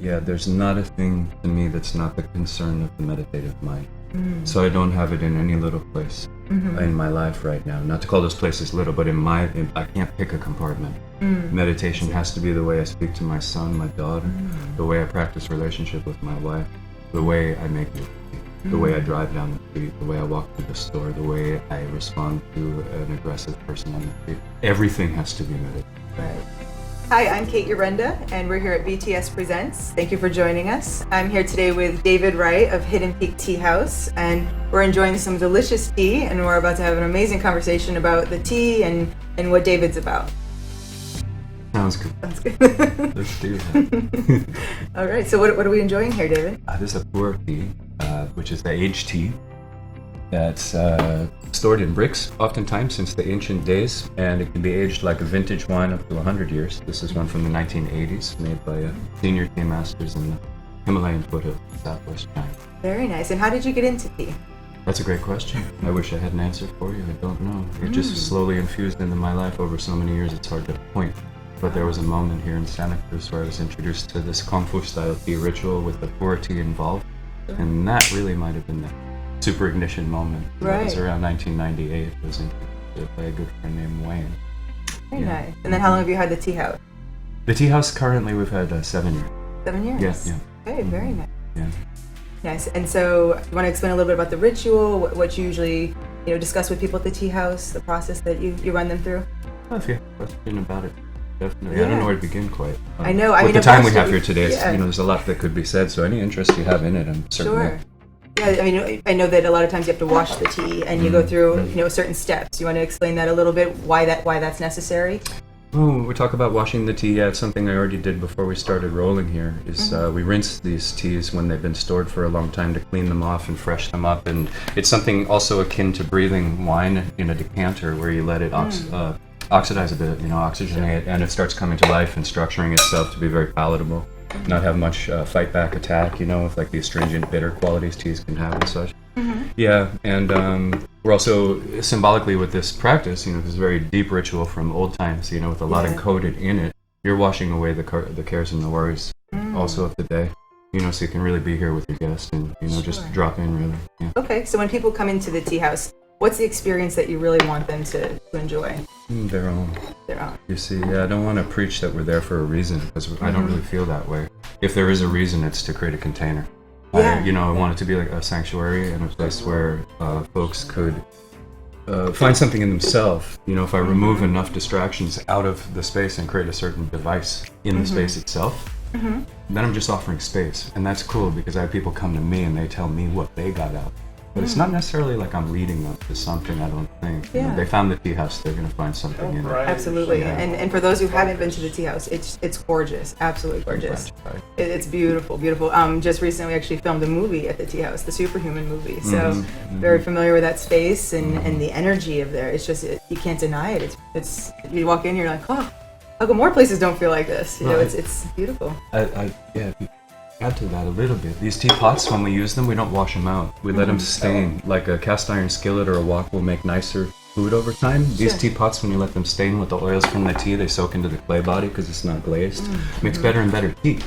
Yeah, there's not a thing to me that's not the concern of the meditative mind. So I don't have it in any little place in my life right now. Not to call those places little, but I can't pick a compartment. Meditation has to be the way I speak to my son, my daughter, the way I practice relationship with my wife, the way I make music, the way I drive down the street, the way I walk through the store, the way I respond to an aggressive person on the street. Everything has to be meditative. Right. Hi, I'm Kate Urenda, and we're here at BTS Presents. Thank you for joining us. I'm here today with David Wright of Hidden Peak Tea House, and we're enjoying some delicious tea, and we're about to have an amazing conversation about the tea and what David's about. Sounds good. Sounds good. Let's do that. All right, so what are we enjoying here, David? This is a pure tea, which is the aged tea that's stored in bricks, oftentimes since the ancient days, and it can be aged like a vintage wine up to 100 years. This is one from the 1980s, made by senior tea masters in the Himalayan foothills of Southwest China. Very nice. And how did you get into tea? That's a great question. I wish I had an answer for you. I don't know. It just slowly infused into my life over so many years, it's hard to point. But there was a moment here in Santa Cruz where I was introduced to this Kung Fu style tea ritual with the pu'er tea involved, and that really might have been the super ignition moment. Right. It was around 1998. It was introduced by a good friend named Wayne. Very nice. And then how long have you had the tea house? The tea house currently we've had 7 years. 7 years? Yeah. Okay, very nice. Yeah. Nice. And so you want to explain a little bit about the ritual, what you usually discuss with people at the tea house, the process that you run them through? Well, if you have a question about it, definitely. Yeah. I don't know where to begin quite. I know. With the time we have here today, yeah. there's a lot that could be said, so any interest you have in it, I'm certainly... Sure. Yeah, I mean, I know that a lot of times you have to wash the tea, and you go through, certain steps. You want to explain that a little bit, why that's necessary? Oh, we talk about washing the tea. Yeah, it's something I already did before we started rolling here. We rinse these teas when they've been stored for a long time to clean them off and fresh them up. And it's something also akin to breathing wine in a decanter, where you let it oxidize a bit, oxygenate, and it starts coming to life and structuring itself to be very palatable. Not have much fight back attack, with like the astringent, bitter qualities teas can have and such. Yeah, and we're also symbolically with this practice, this very deep ritual from old times, with a lot encoded in it. You're washing away the cares and the worries also of the day, so you can really be here with your guest and, just drop in really. Yeah. Okay, so when people come into the tea house, what's the experience that you really want them to enjoy? Their own. Their own. You see, I don't want to preach that we're there for a reason, because I don't really feel that way. If there is a reason, it's to create a container. Yeah. I want it to be like a sanctuary and a place where folks could find something in themselves. If I remove enough distractions out of the space and create a certain device in the space itself, then I'm just offering space. And that's cool, because I have people come to me and they tell me what they got out. But it's not necessarily like I'm leading them to something, I don't think. Yeah. They found the tea house, they're going to find something in it. Absolutely. Yeah. And for those who haven't been to the tea house, it's gorgeous, absolutely gorgeous. It's beautiful, beautiful. Just recently we actually filmed a movie at the tea house, the Superhuman movie. So very familiar with that space and the energy of there. It's just, you can't deny it. It's you walk in, you're like, oh, how come more places don't feel like this? It's beautiful. Add to that a little bit. These teapots, when we use them, we don't wash them out. We let them stain. Like a cast iron skillet or a wok will make nicer food over time. These teapots, when you let them stain with the oils from the tea, they soak into the clay body because it's not glazed. Makes better and better tea.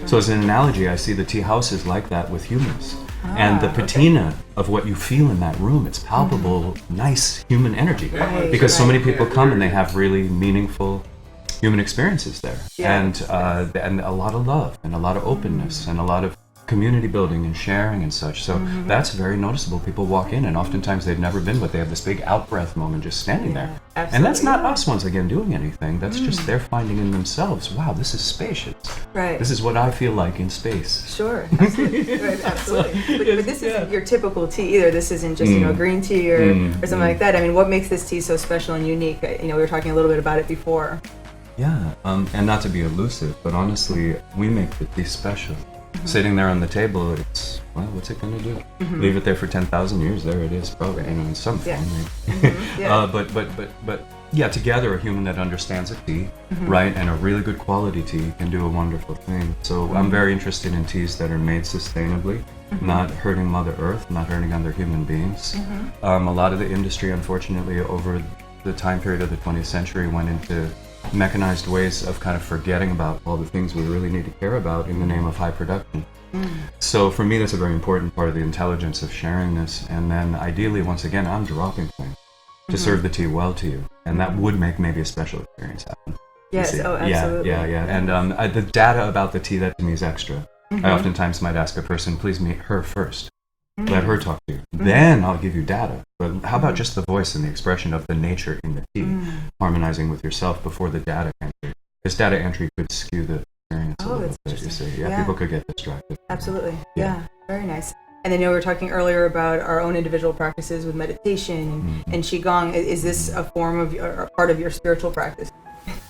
So as an analogy, I see the tea houses like that with humans. And the patina of what you feel in that room, it's palpable, nice human energy. Because so many people come and they have really meaningful human experiences there, and a lot of love and a lot of openness and a lot of community building and sharing and such. So that's very noticeable. People walk in and oftentimes they've never been, but they have this big out-breath moment just standing there. Absolutely. And that's not us once again doing anything. That's just they're finding in themselves, wow, this is spacious. Right. This is what I feel like in space. Sure, absolutely. Right, absolutely. But this isn't your typical tea either. This isn't just green tea or something like that. I mean, what makes this tea so special and unique? We were talking a little bit about it before. Yeah, and not to be elusive, but honestly, we make the tea special. Sitting there on the table, it's, well, what's it going to do? Leave it there for 10,000 years, there it is, probably, in some form. But yeah, together a human that understands a tea, right, and a really good quality tea can do a wonderful thing. So I'm very interested in teas that are made sustainably, not hurting Mother Earth, not hurting other human beings. A lot of the industry, unfortunately, over the time period of the 20th century went into mechanized ways of kind of forgetting about all the things we really need to care about in the name of high production. So for me, that's a very important part of the intelligence of sharing this. And then ideally, once again, I'm dropping things to serve the tea well to you. And that would make maybe a special experience happen. Yes, oh, absolutely. Yeah. And the data about the tea, that to me is extra. I oftentimes might ask a person, please meet her first. Let her talk to you. Then I'll give you data. But how about just the voice and the expression of the nature in the tea, harmonizing with yourself before the data entry? Because data entry could skew the experience a little bit, you see. Yeah, people could get distracted. Absolutely. Yeah, very nice. And then we were talking earlier about our own individual practices with meditation and Qigong. Is this a form of or a part of your spiritual practice?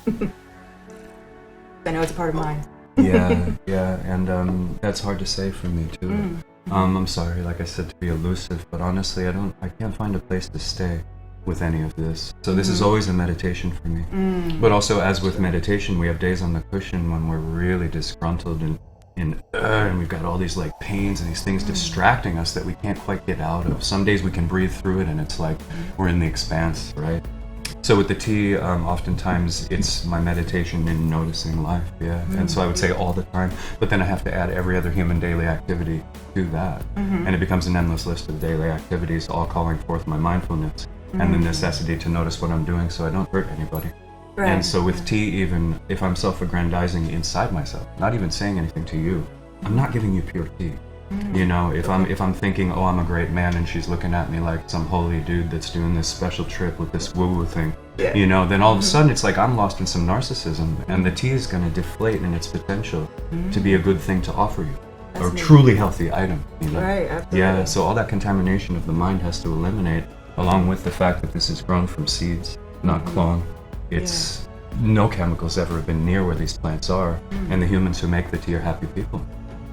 I know it's a part of mine. yeah, and that's hard to say for me too. I'm sorry, like I said, to be elusive, but honestly, I can't find a place to stay with any of this. So this is always a meditation for me. But also, as with meditation, we have days on the cushion when we're really disgruntled and we've got all these like pains and these things distracting us that we can't quite get out of. Some days we can breathe through it and it's like we're in the expanse, right? So with the tea, oftentimes it's my meditation in noticing life, and so I would say all the time, but then I have to add every other human daily activity to that, and it becomes an endless list of daily activities, all calling forth my mindfulness and the necessity to notice what I'm doing so I don't hurt anybody. Right. And so with tea, even if I'm self-aggrandizing inside myself, not even saying anything to you, I'm not giving you pure tea. You know, if I'm thinking, oh, I'm a great man, and she's looking at me like some holy dude that's doing this special trip with this woo-woo thing, you know, then all of a sudden it's like I'm lost in some narcissism, and the tea is going to deflate in its potential to be a good thing to offer you, or a truly healthy item, you know? Right, absolutely. Yeah, so all that contamination of the mind has to eliminate, along with the fact that this is grown from seeds, not clone. It's no chemicals ever have been near where these plants are, and the humans who make the tea are happy people.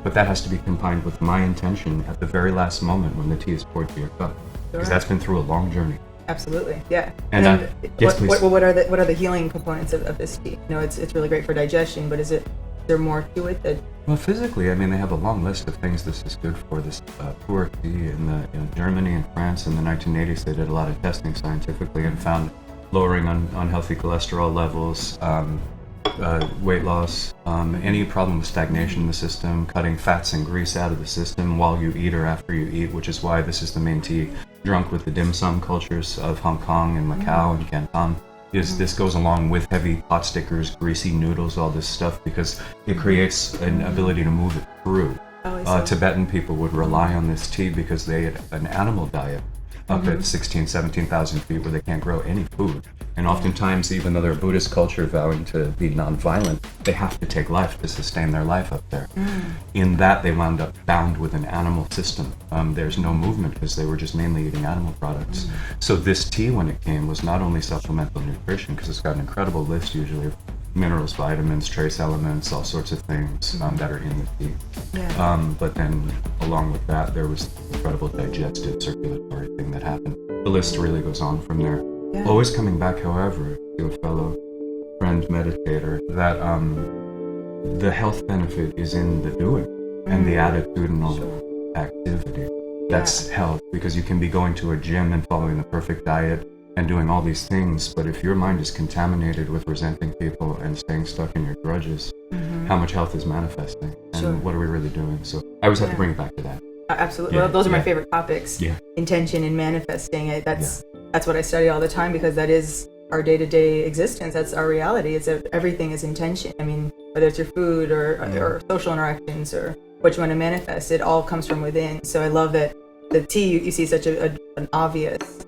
But that has to be combined with my intention at the very last moment when the tea is poured to your cup, because that's been through a long journey. Absolutely, yeah. And yes, please. What are the healing components of this tea? You know, it's really great for digestion, but is there more to it that? Well, physically, I mean, they have a long list of things this is good for. This pu'er tea in Germany and France in the 1980s, they did a lot of testing scientifically and found lowering unhealthy cholesterol levels, weight loss, any problem with stagnation in the system, cutting fats and grease out of the system while you eat or after you eat, which is why this is the main tea drunk with the dim sum cultures of Hong Kong and Macau and Canton. This goes along with heavy pot stickers, greasy noodles, all this stuff, because it creates an ability to move it through. Tibetan people would rely on this tea because they had an animal diet up at 16, 17,000 feet where they can't grow any food. And oftentimes, even though they're a Buddhist culture vowing to be non-violent, they have to take life to sustain their life up there. In that, they wound up bound with an animal system. There's no movement because they were just mainly eating animal products. So this tea, when it came, was not only supplemental nutrition, because it's got an incredible list usually of minerals, vitamins, trace elements, all sorts of things that are in the tea. But then along with that, there was incredible digestive circulatory thing that happened. The list really goes on from there. Always coming back, however, to a fellow friend meditator, that the health benefit is in the doing and the attitudinal activity. That's health, because you can be going to a gym and following the perfect diet and doing all these things, but if your mind is contaminated with resenting people and staying stuck in your grudges, how much health is manifesting, and what are we really doing? So I always have to bring it back to that. Absolutely. Well, those are my favorite topics. Intention and manifesting. That's what I study all the time, because that is our day-to-day existence. That's our reality. It's everything is intention. I mean, whether it's your food or social interactions or what you want to manifest, it all comes from within. So I love that the tea, you see such an obvious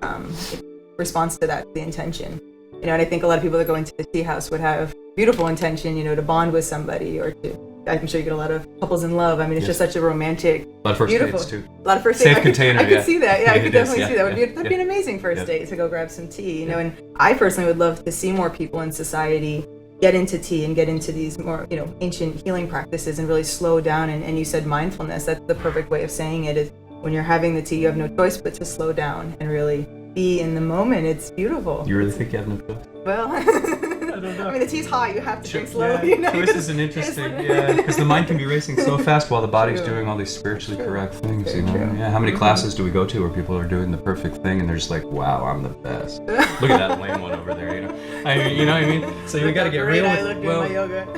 response to that, the intention. You know, and I think a lot of people that go into the tea house would have beautiful intention, you know, to bond with somebody, or I'm sure you get a lot of couples in love. I mean, it's just such a romantic, a lot of first beautiful dates too. A lot of first Safe dates. container. I could see that. Yeah, I could definitely see that. That'd be an amazing first date to go grab some tea. You know, and I personally would love to see more people in society get into tea and get into these more, you know, ancient healing practices and really slow down. And you said mindfulness. That's the perfect way of saying it. Is when you're having the tea, you have no choice but to slow down and really be in the moment. It's beautiful. You really think you have no choice? Well, I mean, the tea's hot. You have to drink Yeah, slowly. You know? choice is an interesting, because the mind can be racing so fast while the body's doing all these spiritually correct things. Very You know, true. yeah. How many classes do we go to where people are doing the perfect thing and they're just like, "Wow, I'm the best." Look at that lame one over there. You know, you know what I mean? So we got to get real.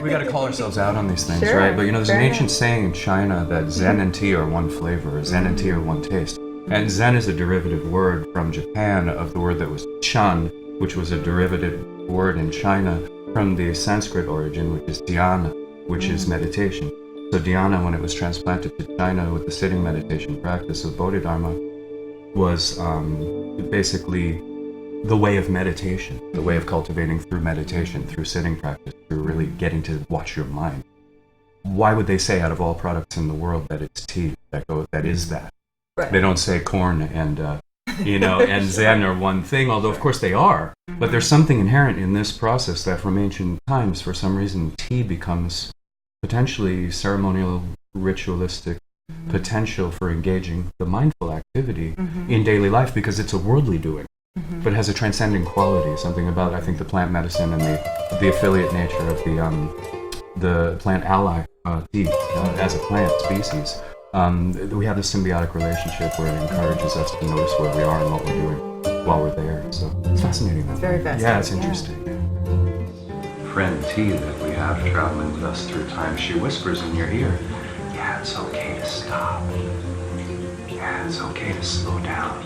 We got to call ourselves out on these things, Sure. right? But you know, there's an Fair ancient saying in China that Zen and tea are one flavor, Zen and tea are one taste. And Zen is a derivative word from Japan of the word that was Chan, which was a derivative word in China from the Sanskrit origin, which is dhyana, which is meditation. So dhyana, when it was transplanted to China with the sitting meditation practice of Bodhidharma, was basically the way of meditation, the way of cultivating through meditation, through sitting practice, through really getting to watch your mind. Why would they say out of all products in the world that it's tea that is that? Right. They don't say corn and and Zen are one thing, although of course they are. But there's something inherent in this process that from ancient times, for some reason, tea becomes potentially ceremonial, ritualistic potential for engaging the mindful activity in daily life because it's a worldly doing. But it has a transcending quality, something about, I think, the plant medicine and the affiliate nature of the plant ally tea as a plant species. We have this symbiotic relationship where it encourages us to notice where we are and what we're doing while we're there. So it's fascinating. It's very fascinating. Yeah, it's interesting. Friend T that we have traveling with us through time, she whispers in your ear, "Yeah, it's okay to stop. Yeah, it's okay to slow down.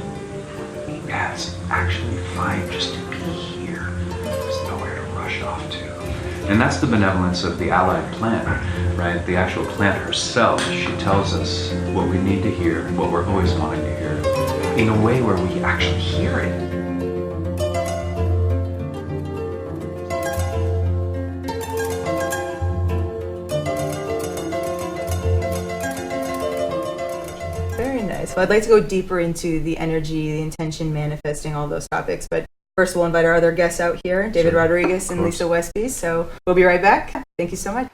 Yeah, it's actually fine just to be here. There's nowhere to rush off to." And that's the benevolence of the allied plant, right? The actual plant herself, she tells us what we need to hear, what we're always wanting to hear, in a way where we actually hear it. Very nice. Well, I'd like to go deeper into the energy, the intention, manifesting, all those topics. But first, we'll invite our other guests out here, David Rodriguez and Lisa Westby. So we'll be right back. Thank you so much.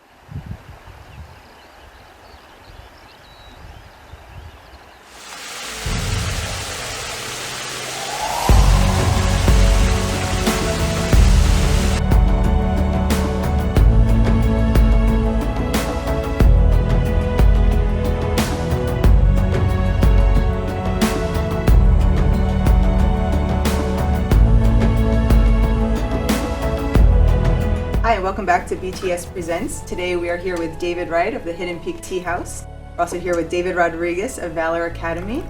Hi, welcome back to BTS Presents. Today we are here with David Wright of the Hidden Peak Tea House. We're also here with David Rodriguez of Valor Academy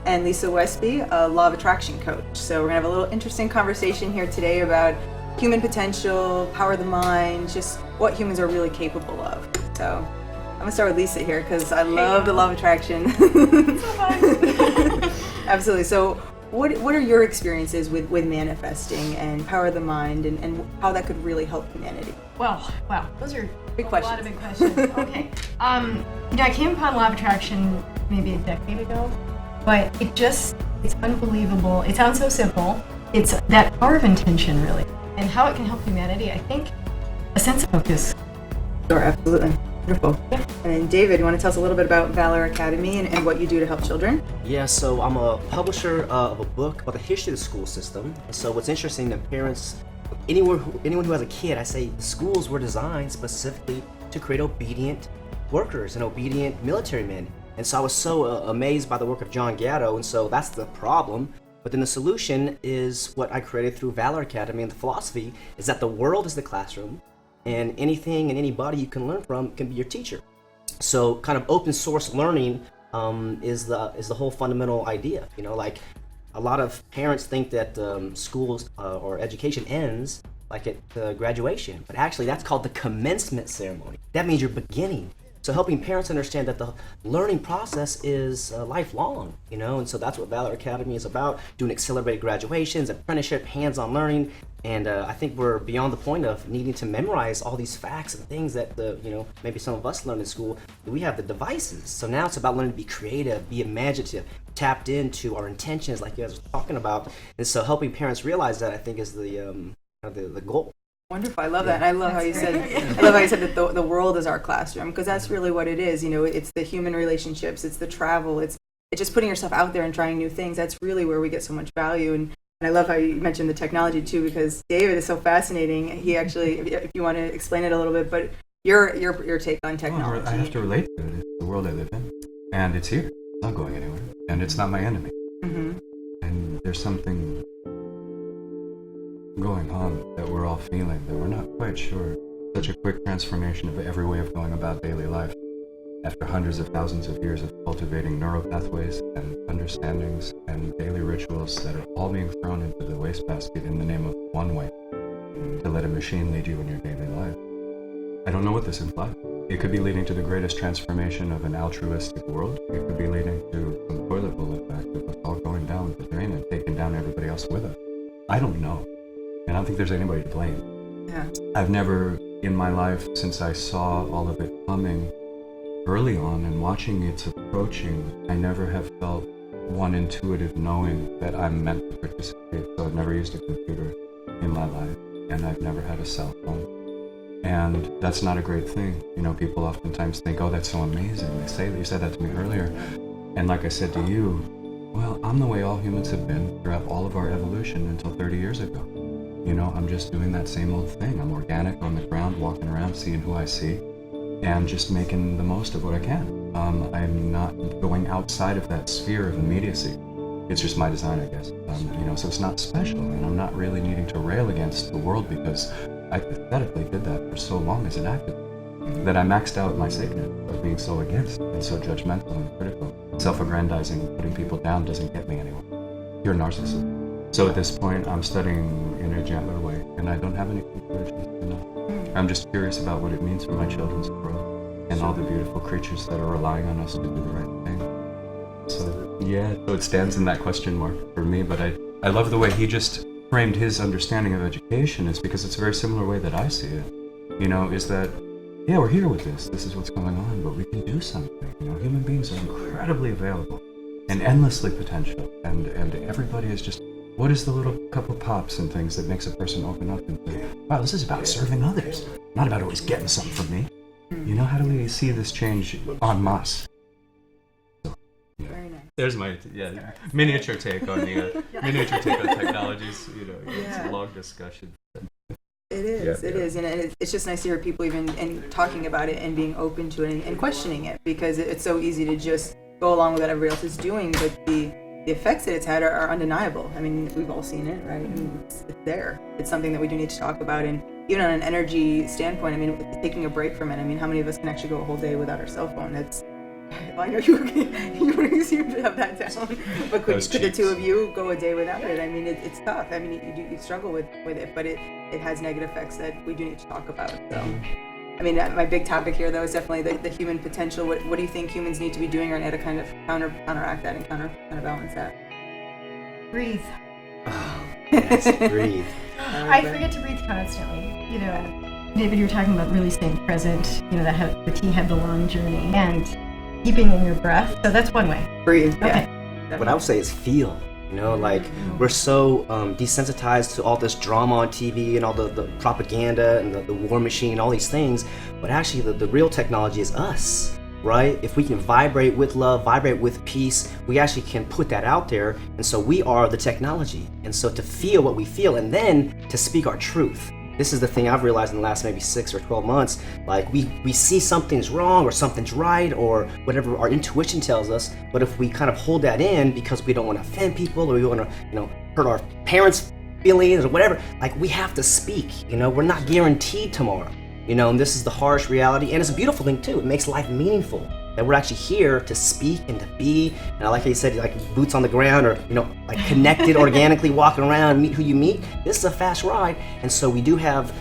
and Lisa Westby, a Law of Attraction coach. So we're going to have a little interesting conversation here today about human potential, power of the mind, just what humans are really capable of. So I'm going to start with Lisa here because I love the Law of Attraction. Absolutely. So what are your experiences with manifesting and power of the mind and how that could really help humanity? Well, wow, those are Big a lot of big questions. Okay. I came upon Law of Attraction maybe a decade ago, but it's unbelievable. It sounds so simple. It's that power of intention, really, and how it can help humanity. I think a sense of focus. Sure, absolutely. Wonderful. Yeah. And then David, you want to tell us a little bit about Valor Academy and what you do to help children? Yeah, so I'm a publisher of a book about the history of the school system. So what's interesting that parents, anyone who has a kid, I say schools were designed specifically to create obedient workers and obedient military men. And so I was so amazed by the work of John Gatto, and so that's the problem. But then the solution is what I created through Valor Academy, and the philosophy is that the world is the classroom, and anything and anybody you can learn from can be your teacher. So kind of open source learning is the whole fundamental idea. Like a lot of parents think that schools or education ends like at graduation, but actually that's called the commencement ceremony. That means you're beginning. So helping parents understand that the learning process is lifelong, and so that's what Valor Academy is about, doing accelerated graduations, apprenticeship, hands-on learning, and I think we're beyond the point of needing to memorize all these facts and things that maybe some of us learned in school. We have the devices, so now it's about learning to be creative, be imaginative, tapped into our intentions like you guys were talking about, and so helping parents realize that I think is the goal. Wonderful. I love that. And I love how you said that the world is our classroom, because that's really what it is. It's the human relationships, it's the travel, it's just putting yourself out there and trying new things. That's really where we get so much value. And And I love how you mentioned the technology too, because David is so fascinating. He actually, if you want to explain it a little bit, but your take on technology. Well, I have to relate to it. It's the world I live in, and it's here. It's not going anywhere, and it's not my enemy. Mm-hmm. And there's something going on that we're all feeling that we're not quite sure. Such a quick transformation of every way of going about daily life after hundreds of thousands of years of cultivating neural pathways and understandings and daily rituals that are all being thrown into the wastebasket in the name of one way, to let a machine lead you in your daily life. I don't know what this implies. It could be leading to the greatest transformation of an altruistic world. It could be leading to some toilet bowl effect of us all going down the drain and taking down everybody else with us. I don't know. And I don't think there's anybody to blame. Yeah. I've never, in my life, since I saw all of it coming early on and watching its approaching, I never have felt one intuitive knowing that I'm meant to participate. So I've never used a computer in my life, and I've never had a cell phone. And that's not a great thing. You know, people oftentimes think, oh, that's so amazing. You said that to me earlier. And like I said to you, well, I'm the way all humans have been throughout all of our evolution until 30 years ago. You know, I'm just doing that same old thing. I'm organic on the ground, walking around, seeing who I see, and just making the most of what I can. I'm not going outside of that sphere of immediacy. It's just my design, I guess. You know, so it's not special, and I'm not really needing to rail against the world because I pathetically did that for so long as an activist that I maxed out my sacredness of being so against and so judgmental and critical. Self-aggrandizing, putting people down doesn't get me anywhere. You're a narcissist. So at this point, I'm studying in a gentler way, and I don't have any conclusions to know. I'm just curious about what it means for my children's growth and all the beautiful creatures that are relying on us to do the right thing. So yeah, so it stands in that question mark for me, but I love the way he just framed his understanding of education, is because it's a very similar way that I see it. You know, is that, yeah, we're here with this is what's going on, but we can do something. You know, human beings are incredibly available and endlessly potential, and everybody is just, what is the little couple pops and things that makes a person open up and think, wow, this is about serving others, not about always getting something from me. You know, how do we see this change en masse? Very nice. There's my miniature take on the miniature take on technologies. You know, it's a long discussion. It is, and it's just nice to hear people even and talking about it and being open to it and questioning it, because it's so easy to just go along with what everybody else is doing, but the effects that it's had are undeniable. I mean, we've all seen it, right? I mean, it's there. It's something that we do need to talk about, and even on an energy standpoint, I mean, taking a break from it. I mean, how many of us can actually go a whole day without our cell phone? Well, I know you seem to have that down, but could the two of you go a day without it? I mean, it's tough. I mean, you struggle with it, but it has negative effects that we do need to talk about. So, I mean, my big topic here, though, is definitely the human potential. What do you think humans need to be doing right now to kind of counteract that and counterbalance that? Breathe. Yes, breathe. I forget to breathe constantly. You know, David, you're talking about really staying present. You know, the T had the long journey and keeping in your breath. So that's one way. Breathe. Okay. Yeah. What I would say is feel. You know, like we're so desensitized to all this drama on TV and all the propaganda and the war machine, all these things. But actually, the real technology is us, right? If we can vibrate with love, vibrate with peace, we actually can put that out there. And so we are the technology. And so to feel what we feel and then to speak our truth. This is the thing I've realized in the last maybe 6 or 12 months. Like we see something's wrong or something's right or whatever our intuition tells us. But if we kind of hold that in because we don't want to offend people or we want to, hurt our parents' feelings or whatever, like we have to speak. We're not guaranteed tomorrow. And this is the harsh reality. And it's a beautiful thing too. It makes life meaningful. That we're actually here to speak and to be, and I like how you said, like boots on the ground or, like connected organically, walking around, meet who you meet. This is a fast ride. And so we do have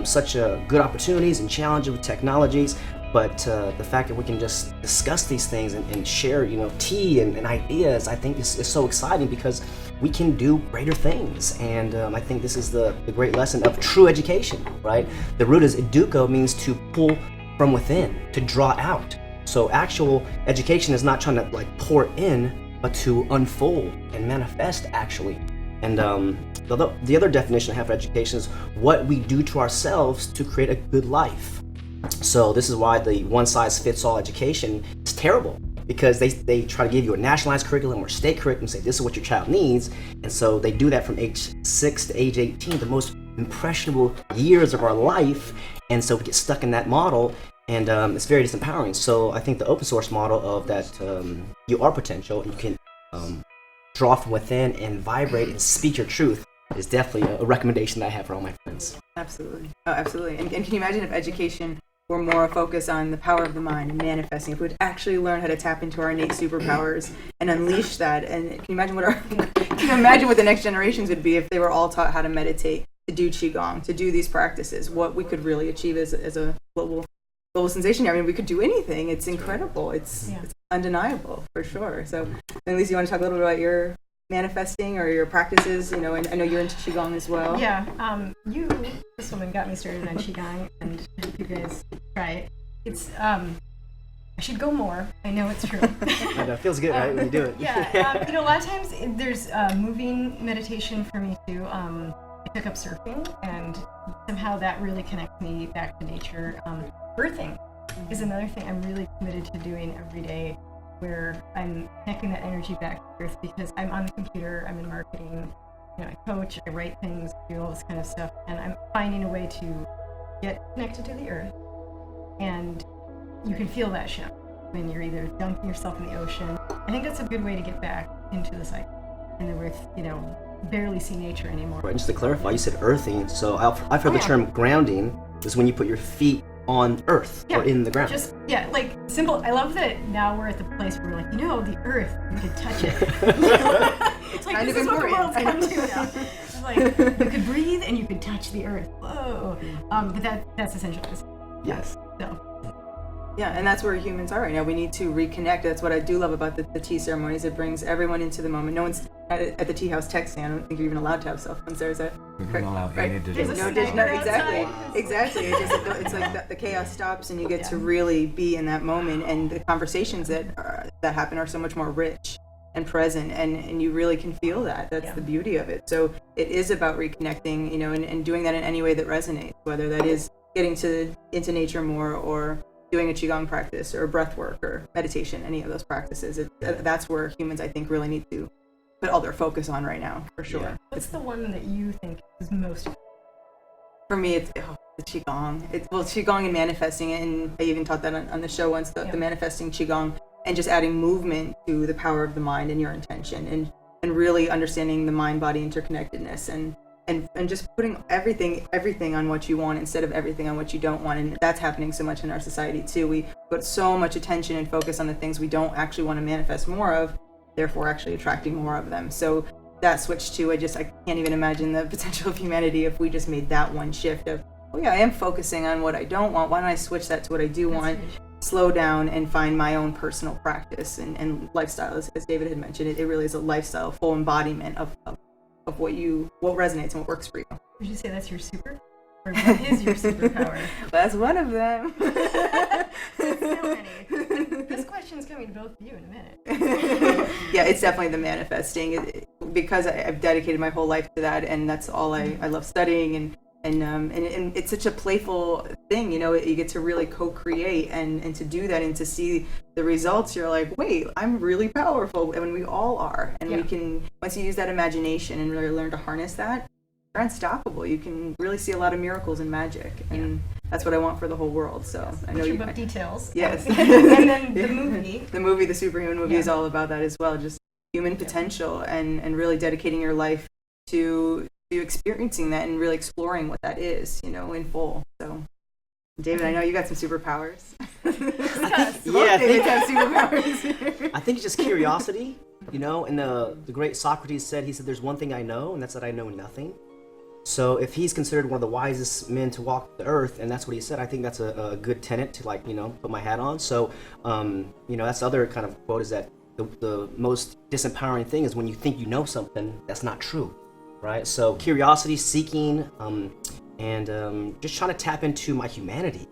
such good opportunities and challenges with technologies, but the fact that we can just discuss these things and share, tea and ideas, I think is so exciting because we can do greater things. And I think this is the great lesson of true education, right? The root is educo, means to pull from within, to draw out. So actual education is not trying to like pour in, but to unfold and manifest actually. And the other definition I have for education is what we do to ourselves to create a good life. So this is why the one-size-fits-all education is terrible. because they try to give you a nationalized curriculum or state curriculum, say this is what your child needs, and so they do that from age 6 to age 18, the most impressionable years of our life, and so we get stuck in that model, and it's very disempowering. So I think the open source model of that you are potential and you can draw from within and vibrate and speak your truth is definitely a recommendation that I have for all my friends. Absolutely. Oh, absolutely. And can you imagine if education were more focused on the power of the mind and manifesting, if we'd actually learn how to tap into our innate superpowers and unleash that? And can you imagine what the next generations would be if they were all taught how to meditate, to do qigong, to do these practices, what we could really achieve as a global sensation. I mean, we could do anything. It's incredible. It's undeniable, for sure. So, at least you want to talk a little bit about your manifesting or your practices, and I know you're into qigong as well. Yeah, this woman got me started on qigong, and I hope you guys try it. It's I should go more. I know it's true. I know, it feels good, right, when you do it. Yeah, a lot of times there's moving meditation for me too. I took up surfing, and somehow that really connects me back to nature. Birthing is another thing I'm really committed to doing every day, where I'm connecting that energy back to earth, because I'm on the computer, I'm in marketing, I coach, I write things, do all this kind of stuff, and I'm finding a way to get connected to the earth. And you can feel that shift when you're either dunking yourself in the ocean. I think that's a good way to get back into the cycle, and then with barely see nature anymore. Right, just to clarify, you said earthing, so I've heard the term grounding is when you put your feet on earth or in the ground. Like simple. I love that now we're at the place where we're like, the earth, you could touch it. It's like, kind this of is what the important. world's come to now. It's like, you could breathe and you could touch the earth. Whoa. But that's essential. Yes. So. Yeah, and that's where humans are right now. We need to reconnect. That's what I do love about the tea ceremonies. It brings everyone into the moment. No one's at the tea house texting. I don't think you're even allowed to have cell phones there, is that We correct? don't allow Right. any digital. No, exactly. It's like the chaos stops, and you get to really be in that moment, and the conversations that happen are so much more rich and present, and you really can feel that. That's the beauty of it. So it is about reconnecting, and doing that in any way that resonates, whether that is getting into nature more, or doing a qigong practice, or breath work, or meditation. Any of those practices, that's where humans, I think, really need to put all their focus on right now, for sure. Yeah. What's the one that you think is most? For me, it's the qigong. Qigong and manifesting, and I even taught that on the show once. The manifesting qigong, and just adding movement to the power of the mind and your intention, and really understanding the mind-body interconnectedness, and just putting everything on what you want instead of everything on what you don't want. And that's happening so much in our society too. We put so much attention and focus on the things we don't actually want to manifest more of, therefore actually attracting more of them. So that switch too, I can't even imagine the potential of humanity if we just made that one shift of, I am focusing on what I don't want. Why don't I switch that to what I do want? Slow down and find my own personal practice and lifestyle. As David had mentioned, it really is a lifestyle, full embodiment of what resonates and what works for you. Would you say that's your super? Or what is your superpower? That's one of them. So many. This question's coming to both of you in a minute. Yeah, it's definitely the manifesting, because I've dedicated my whole life to that, and that's all I love studying, and it's such a playful thing, you get to really co-create and to do that, and to see the results. You're like, wait, I'm really powerful, and we all are, and we can, once you use that imagination and really learn to harness that, you're unstoppable. You can really see a lot of miracles and magic, and that's what I want for the whole world. So I know your book details. Yes. And then the movie. The Superhuman movie is all about that as well, just human potential, and really dedicating your life to experiencing that and really exploring what that is, in full. So, David, I know you got some superpowers. David have superpowers. I think it's just curiosity, and the great Socrates said, there's one thing I know, and that's that I know nothing. So if he's considered one of the wisest men to walk the earth, and that's what he said, I think that's a good tenet to put my hat on. So, that's the other kind of quote, is that the most disempowering thing is when you think you know something that's not true, right? So curiosity, seeking, and just trying to tap into my humanity,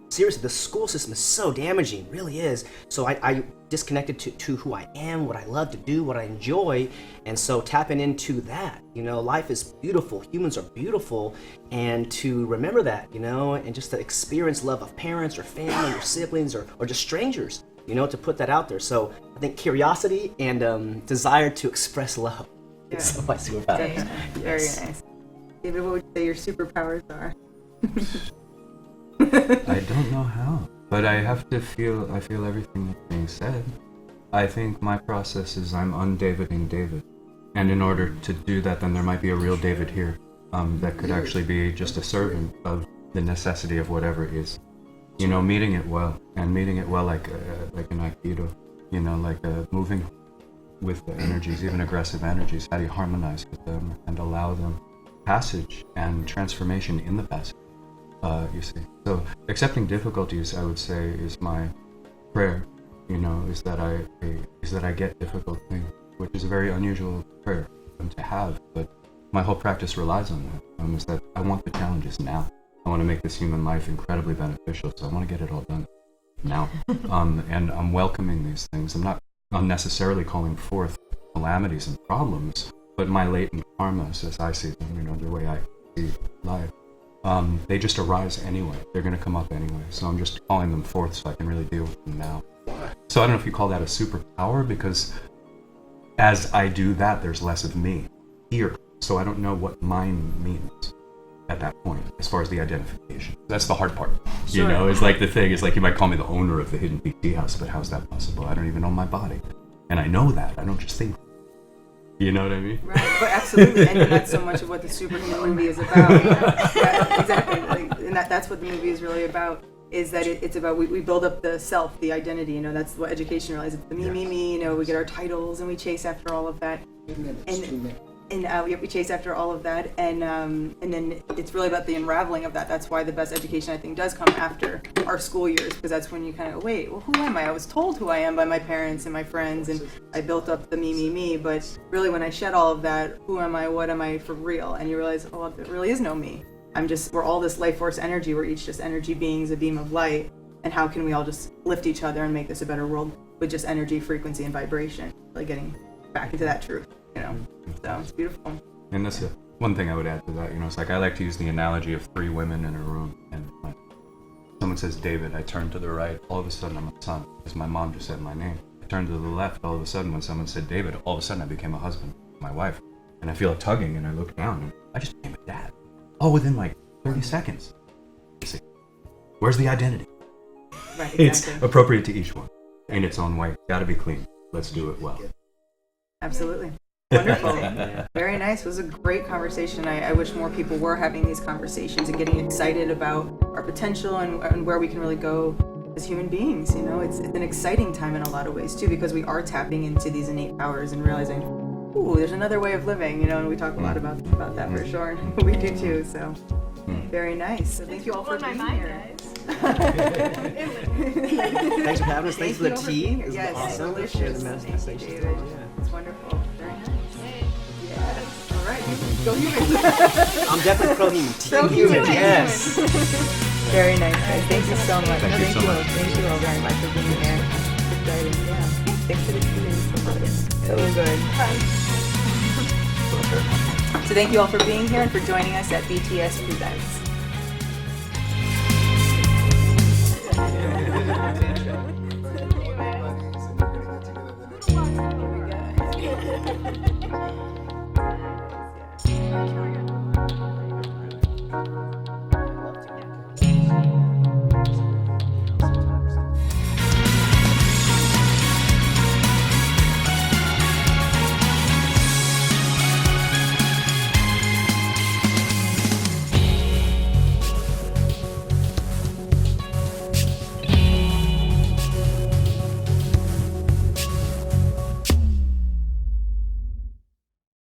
seriously, the school system is so damaging, it really is. So I disconnected to who I am, what I love to do, what I enjoy, and so tapping into that, life is beautiful, humans are beautiful, and to remember that, and just to experience love of parents or family or siblings or just strangers, to put that out there. So I think curiosity and desire to express love is some of my superpowers. Very nice. David, what would you say your superpowers are? I don't know how, but I feel everything that's being said. I think my process is I'm undaviding David. And in order to do that, then there might be a real David here that could actually be just a servant of the necessity of whatever it is. Meeting it well like an Aikido, moving with the energies, even aggressive energies. How do you harmonize with them and allow them passage and transformation in the passage? You see. So accepting difficulties, I would say, is my prayer. Is that I get difficult things, which is a very unusual prayer to have, but my whole practice relies on that. Is that I want the challenges now. I want to make this human life incredibly beneficial, so I want to get it all done now. And I'm welcoming these things. I'm not unnecessarily calling forth calamities and problems, but my latent karmas, as I see them, the way I see life, they just arise anyway. They're going to come up anyway. So I'm just calling them forth so I can really deal with them now. So I don't know if you call that a superpower, because as I do that, there's less of me here. So I don't know what mine means at that point, as far as the identification. That's the hard part. Sure. It's like the thing. It's like you might call me the owner of the hidden BT house, but how's that possible? I don't even own my body. And I know that. I don't just think. You know what I mean? Right, but absolutely, and that's so much of what the superhuman movie is about. Yeah, exactly, and that's what the movie is really about. Is that it's about we build up the self, the identity. That's what education really is. It's the me. We get our titles and we chase after all of that. We chase after all of that, and then it's really about the unraveling of that. That's why the best education, I think, does come after our school years, because that's when you kind of wait. Well, who am I? I was told who I am by my parents and my friends, and I built up the me. But really, when I shed all of that, who am I? What am I for real? And you realize, oh, there really is no me. We're all this life force energy. We're each just energy beings, a beam of light. And how can we all just lift each other and make this a better world with just energy, frequency, and vibration? Really getting back into that truth. So it's beautiful. And that's one thing I would add to that. It's like I like to use the analogy of three women in a room, and when someone says David, I turn to the right. All of a sudden, I'm a son, because my mom just said my name. I turn to the left. All of a sudden, when someone said David, all of a sudden I became a husband, my wife, and I feel a tugging, and I look down, and I just became a dad. All within like 30 seconds. You see, where's the identity? Right, exactly. It's appropriate to each one in its own way. Got to be clean. Let's do it well. Absolutely. Wonderful. Very nice. It was a great conversation. I wish more people were having these conversations and getting excited about our potential and where we can really go as human beings. It's an exciting time in a lot of ways too, because we are tapping into these innate powers and realizing, ooh, there's another way of living, and we talk a lot about that for sure. And we do too. So very nice. So thank you all for being here. Thanks for having us. Thanks for the tea. It was Yes, awesome. delicious. Thank you, David. It's wonderful. Very nice. Yes. All right. Go human. I'm definitely pro-human. Pro human. Yes. Very nice, guys. Thank you so much. Thank you so much. Thank you all very much for being here. Exciting. Yeah. Thanks for the tea. So good. So thank you all for being here and for joining us at BTS Presents.